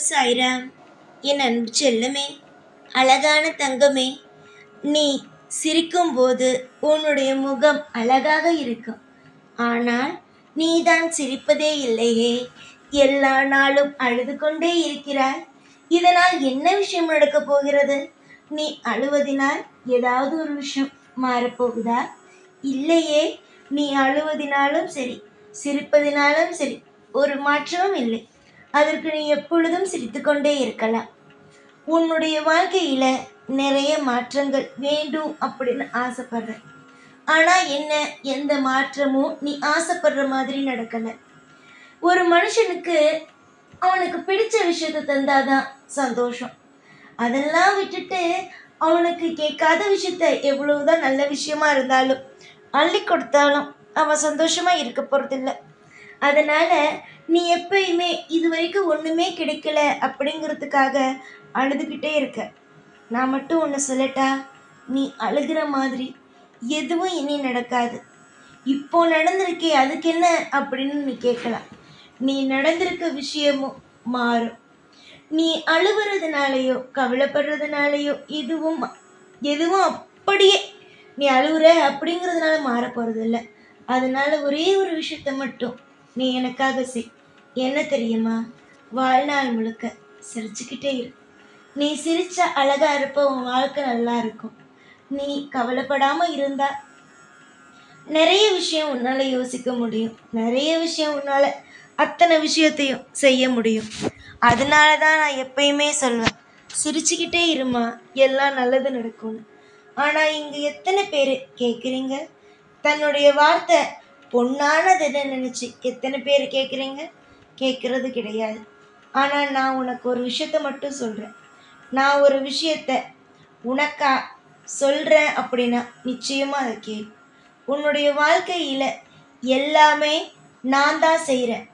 சாய்ராம். என் அன்பு செல்லமே, அழகான தங்கமே, நீ சிரிக்கும்போது உன்னுடைய முகம் அழகாக இருக்கும். ஆனால் நீதான் சிரிப்பதே இல்லையே. எல்லா நாளும் அழுது கொண்டே இருக்கிறாய். இதனால் என்ன விஷயம் நடக்கப் போகிறது? நீ அழுவதினால் ஏதாவது ஒரு விஷயம் மாறப்போகுதா? இல்லையே. நீ அழுவதினாலும் சரி, சிரிப்பதினாலும் சரி, ஒரு மாற்றமும் இல்லை. அதற்கு நீ எப்பொழுதும் சிரித்துக்கொண்டே இருக்கலாம். உன்னுடைய வாழ்க்கையில நிறைய மாற்றங்கள் வேண்டும் அப்படின்னு ஆசைப்படுற. ஆனா என்ன, எந்த மாற்றமும் நீ ஆசைப்படுற மாதிரி நடக்கல. ஒரு மனுஷனுக்கு அவனுக்கு பிடிச்ச விஷயத்த தந்தாதான் சந்தோஷம். அதெல்லாம் விட்டுட்டு அவனுக்கு கேட்காத விஷயத்த எவ்வளவுதான் நல்ல விஷயமா இருந்தாலும் அள்ளி கொடுத்தாலும் அவன் சந்தோஷமா இருக்க போறதில்ல. அதனால நீ எப்பயுமே இது வரைக்கும் ஒண்ணுமே கிடைக்கல அப்படிங்கிறதுக்காக அழுதுகிட்டே இருக்க. நான் மட்டும் ஒன்று சொல்லட்டா, நீ அழுகிற மாதிரி எதுவும் இனி நடக்காது. இப்போ நடந்திருக்கே அதுக்கு என்ன அப்படின்னு நீ கேட்கலாம். நீ நடந்திருக்க விஷயமும் மாறும். நீ அழுவுறதுனாலையோ கவலைப்படுறதுனாலையோ எதுவும் அப்படியே நீ அழுகுற அப்படிங்கிறதுனால மாற போறது இல்லை. அதனால ஒரே ஒரு விஷயத்த மட்டும் நீ எனக்காக செய். என்ன தெரியுமா? வாழ்நாள் முழுக்க சிரிச்சுக்கிட்டே இரு. நீ சிரிச்சா அழகா இருப்ப, உன் வாழ்க்கை நல்லா இருக்கும். நீ கவலைப்படாம இருந்தா நிறைய விஷயம் உன்னால யோசிக்க முடியும். நிறைய விஷயம் உன்னால அத்தனை விஷயத்தையும் செய்ய முடியும். அதனால தான் நான் எப்பயுமே சொல்வேன், சிரிச்சுக்கிட்டே இருமா, எல்லாம் நல்லது நடக்கும்னு. ஆனா இங்க எத்தனை பேர் கேட்குறீங்க? தன்னுடைய வார்த்தை பொண்ணானதுன்னு நினைச்சு எத்தனை பேர் கேட்குறீங்க? கேட்கறது கிடையாது. ஆனா நான் உனக்கு ஒரு விஷயத்த மட்டும் சொல்றேன். நான் ஒரு விஷயத்த உனக்கா சொல்றேன் அப்படின்னா நிச்சயமா அதை கேளு. உன்னுடைய வாழ்க்கையில எல்லாமே நான் தான் செய்கிறேன்.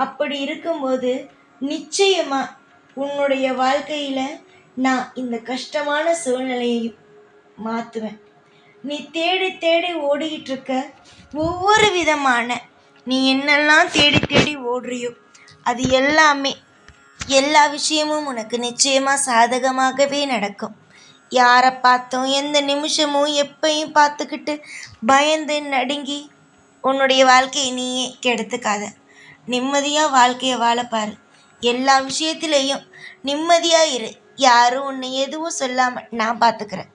அப்படி இருக்கும்போது நிச்சயமா உன்னுடைய வாழ்க்கையில நான் இந்த கஷ்டமான சூழ்நிலையையும் மாற்றுவேன். நீ தேடி தேடி ஓடிக்கிட்டு இருக்க ஒவ்வொரு விதமான நீ என்னெல்லாம் தேடி தேடி ஓடுறியோ அது எல்லா விஷயமும் உனக்கு நிச்சயமா சாதகமாகவே நடக்கும். யாரை பார்த்தோம் எந்த நிமிஷமும் எப்பையும் பார்த்துக்கிட்டு பயந்து நடுங்கி உன்னுடைய வாழ்க்கையை நீயே கெடுத்துக்காத. நிம்மதியாக வாழ்க்கையை வாழப்பாரு. எல்லா விஷயத்திலையும் நிம்மதியாக இரு. யாரும் உன்னை எதுவும் சொல்லாமல் நான் பார்த்துக்கிறேன்.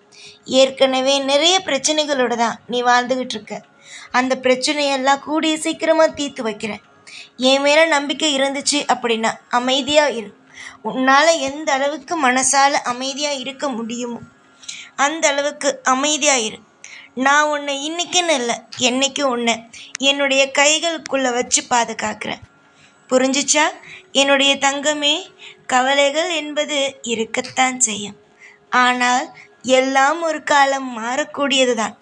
ஏற்கனவே நிறைய பிரச்சனைகளோடு தான் நீ வாழ்ந்துக்கிட்டு இருக்க. அந்த பிரச்சனையெல்லாம் கூடிய சீக்கிரமாக தீர்த்து வைக்கிறேன். என் மேலே நம்பிக்கை இருந்துச்சு அப்படின்னா அமைதியாக இரு. உன்னால் எந்த அளவுக்கு மனசால் அமைதியாக இருக்க முடியுமோ அந்த அளவுக்கு அமைதியாக இரு. நான் உன்னை இன்னைக்குன்னு இல்லை, என்னைக்கும் உன்னை என்னுடைய கைகளுக்குள்ளே வச்சு பாதுகாக்கிறேன். புரிஞ்சிச்சா என்னுடைய தங்கமே? கவலைகள் என்பது இருக்கத்தான் செய்யும். ஆனால் எல்லாம் ஒரு காலம் மாறக்கூடியது தான்.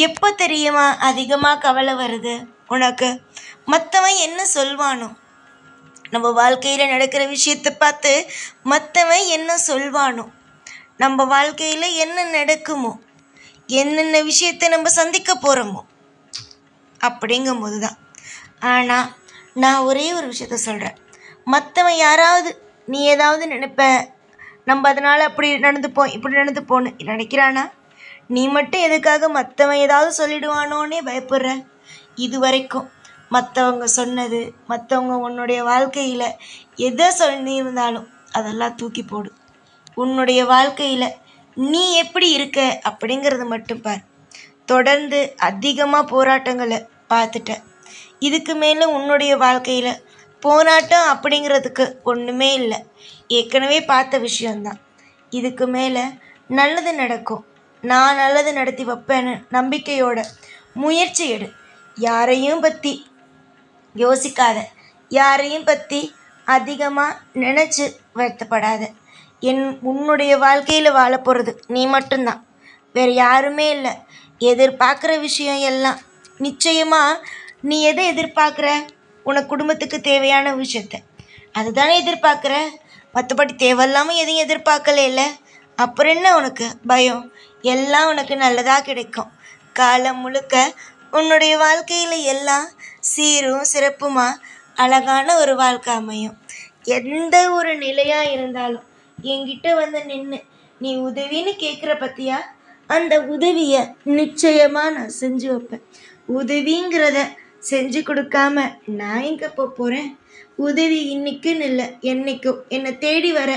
எப்போ தெரியுமா அதிகமாக கவலை வருது உனக்கு? மற்றவன் என்ன சொல்வானோ, நம்ம வாழ்க்கையில் நடக்கிற விஷயத்தை பார்த்து மற்றவன் என்ன சொல்வானோ, நம்ம வாழ்க்கையில் என்ன நடக்குமோ, என்னென்ன விஷயத்தை நம்ம சந்திக்க போகிறோமோ அப்படிங்கும்போது தான். ஆனால் நான் ஒரே ஒரு விஷயத்த சொல்கிறேன். மற்றவன் யாராவது நீ ஏதாவது நினைப்ப, நம்ம அதனால் அப்படி நடந்துப்போம் இப்படி நடந்துப்போன்னு நினைக்கிறானா? நீ மட்டும் எதுக்காக மற்றவன் ஏதாவது சொல்லிடுவானோன்னே பயப்படுற? இது வரைக்கும் மற்றவங்க சொன்னது, மற்றவங்க உன்னுடைய வாழ்க்கையில் எதை சொல்லியிருந்தாலும் அதெல்லாம் தூக்கி போடு. உன்னுடைய வாழ்க்கையில் நீ எப்படி இருக்க அப்படிங்கிறது மட்டும் பார். தொடர்ந்து அதிகமாக போராட்டங்களை பார்த்துட்ட. இதுக்கு மேலே உன்னுடைய வாழ்க்கையில் போராட்டம் அப்படிங்கிறதுக்கு ஒன்றுமே இல்லை. ஏற்கனவே பார்த்த விஷயந்தான். இதுக்கு மேலே நல்லது நடக்கும். நான் நல்லது நடத்தி வைப்பேன்னு நம்பிக்கையோட முயற்சி எடு. யாரையும் பற்றி யோசிக்காத. யாரையும் பற்றி அதிகமாக நினச்சி வருத்தப்படாத. உன்னுடைய வாழ்க்கையில் வாழ போகிறது நீ மட்டும்தான், வேறு யாருமே இல்லை. எதிர்பார்க்குற விஷயம் எல்லாம் நிச்சயமாக நீ எதை எதிர்பார்க்குற? உனக்கு குடும்பத்துக்கு தேவையான விஷயத்த அதுதானே எதிர்பார்க்குற. மற்றபடி தேவையில்லாமல் எதையும் எதிர்பார்க்கல இல்லை. அப்புறம் என்ன உனக்கு பயம்? எல்லாம் உனக்கு நல்லதாக கிடைக்கும். காலம் முழுக்க உன்னுடைய வாழ்க்கையில் எல்லாம் சீரும் சிறப்புமா அழகான ஒரு வாழ்க்கை அமையும். எந்த ஒரு நிலையாக இருந்தாலும் என்கிட்ட வந்து நின்று நீ உதவின்னு கேட்குற பற்றியா, அந்த உதவியை நிச்சயமாக நான் செஞ்சு வைப்பேன். உதவிங்கிறத செஞ்சு கொடுக்காம நான் எங்கே போகிறேன்? உதவி இன்னைக்குன்னு இல்லை, என்னைக்கும் என்னை தேடி வர,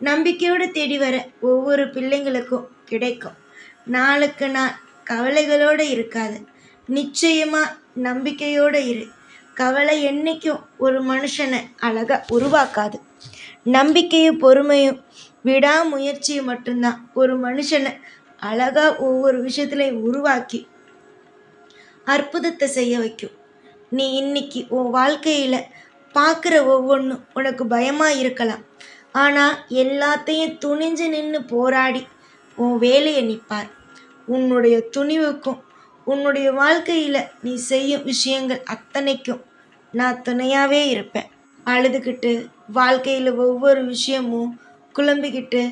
நம்பிக்கையோடு தேடி வர ஒவ்வொரு பிள்ளைங்களுக்கும் கிடைக்கும். நாளுக்கு நாள் கவலைகளோடு இருக்காது, நிச்சயமாக நம்பிக்கையோடு இரு. கவலை என்றைக்கும் ஒரு மனுஷனை அழகாக உருவாக்காது. நம்பிக்கையும் பொறுமையும் விடாமுயற்சியும் மட்டும்தான் ஒரு மனுஷனை அழகாக ஒவ்வொரு விஷயத்துலையும் உருவாக்கி அற்புதத்தை செய்ய வைக்கும். நீ இன்னைக்கு உன் வாழ்க்கையில் பார்க்குற ஒவ்வொன்றும் உனக்கு பயமாக இருக்கலாம். ஆனால் எல்லாத்தையும் துணிஞ்சு நின்று போராடி உன் வேலையை நிற்பார். உன்னுடைய துணிவுக்கும் உன்னுடைய வாழ்க்கையில் நீ செய்யும் விஷயங்கள் அத்தனைக்கும் நான் துணையாகவே இருப்பேன். அழுதுகிட்டு வாழ்க்கையில் ஒவ்வொரு விஷயமும் குழம்பிக்கிட்டு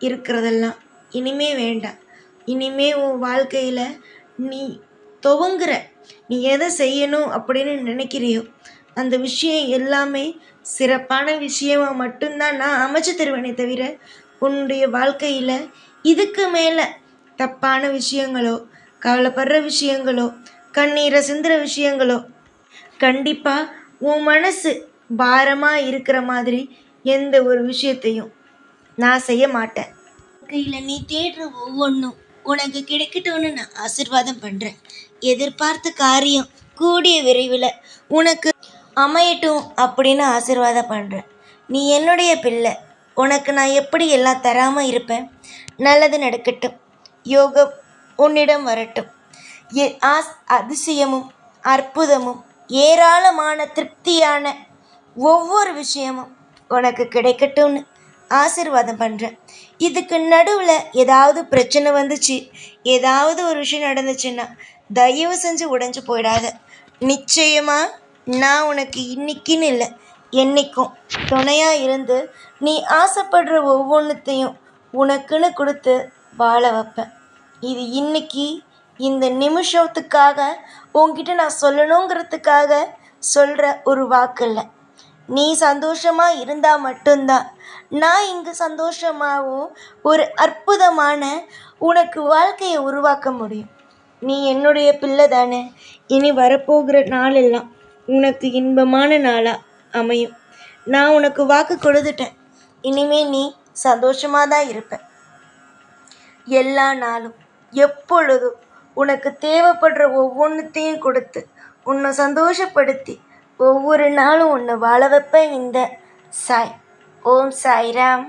இருக்கிறதெல்லாம் இனிமே வேண்டாம். இனிமே உன் வாழ்க்கையில் நீ துவங்குற, நீ எதை செய்யணும் அப்படின்னு நினைக்கிறியோ அந்த விஷயம் எல்லாமே சிறப்பான விஷயமாக மட்டும்தான் நான் அமைச்சு தருவேனே தவிர உன்னுடைய வாழ்க்கையில் இதுக்கு மேலே தப்பான விஷயங்களோ, கவலைப்படுற விஷயங்களோ, கண்ணீரை சிந்துற விஷயங்களோ, கண்டிப்பாக உன் மனசு பாரமாக இருக்கிற மாதிரி எந்த ஒரு விஷயத்தையும் நான் செய்ய மாட்டேன். கையில் நீ தேடுற ஒவ்வொன்றும் உனக்கு கிடைக்கட்டும்னு நான் ஆசீர்வாதம் பண்ணுறேன். எதிர்பார்த்த காரியம் கூடிய விரைவில் உனக்கு அமையட்டும் அப்படின்னு ஆசீர்வாதம் பண்ணுறேன். நீ என்னுடைய பிள்ளை, உனக்கு நான் எப்படி எல்லாம் தராமல் இருப்பேன்? நல்லது நடக்கட்டும், யோகம் உன்னிடம் வரட்டும், அதிசயமும் அற்புதமும் ஏராளமான திருப்தியான ஒவ்வொரு விஷயமும் உனக்கு கிடைக்கட்டும்னு ஆசீர்வாதம் பண்ணுறேன். இதுக்கு நடுவில் ஏதாவது பிரச்சனை வந்துச்சு, ஏதாவது ஒரு விஷயம் நடந்துச்சுன்னா தயவு செஞ்சு உடைஞ்சு போயிடாத. நிச்சயமாக நான் உனக்கு இன்னைக்குன்னு இல்லை, என்றைக்கும் துணையாக இருந்து நீ ஆசைப்படுற ஒவ்வொன்றுத்தையும் உனக்குன்னு கொடுத்து வாழ வைப்பேன். இது இன்னைக்கு இந்த நிமிஷத்துக்காக உன்கிட்ட நான் சொல்லணுங்கிறதுக்காக சொல்கிற ஒரு வாக்கு இல்லை. நீ சந்தோஷமாக இருந்தால் மட்டும்தான் நான் இங்கு சந்தோஷமாகவும் ஒரு அற்புதமான உனக்கு வாழ்க்கையை உருவாக்க முடியும். நீ என்னுடைய பிள்ளை தானே. இனி வரப்போகிற நாளெல்லாம் உனக்கு இன்பமான நாளாக அமையும். நான் உனக்கு வாக்கு கொடுத்துட்டேன். இனிமேல் நீ சந்தோஷமாக தான் இருப்ப. எல்லா நாளும் எப்பொழுதும் உனக்கு தேவைப்படுற ஒவ்வொன்றுத்தையும் கொடுத்து உன்னை சந்தோஷப்படுத்தி ஒவ்வொரு நாளும் உன்னை வாழ வைப்பேன் இந்த சாய். ஓம் சாய்ராம்.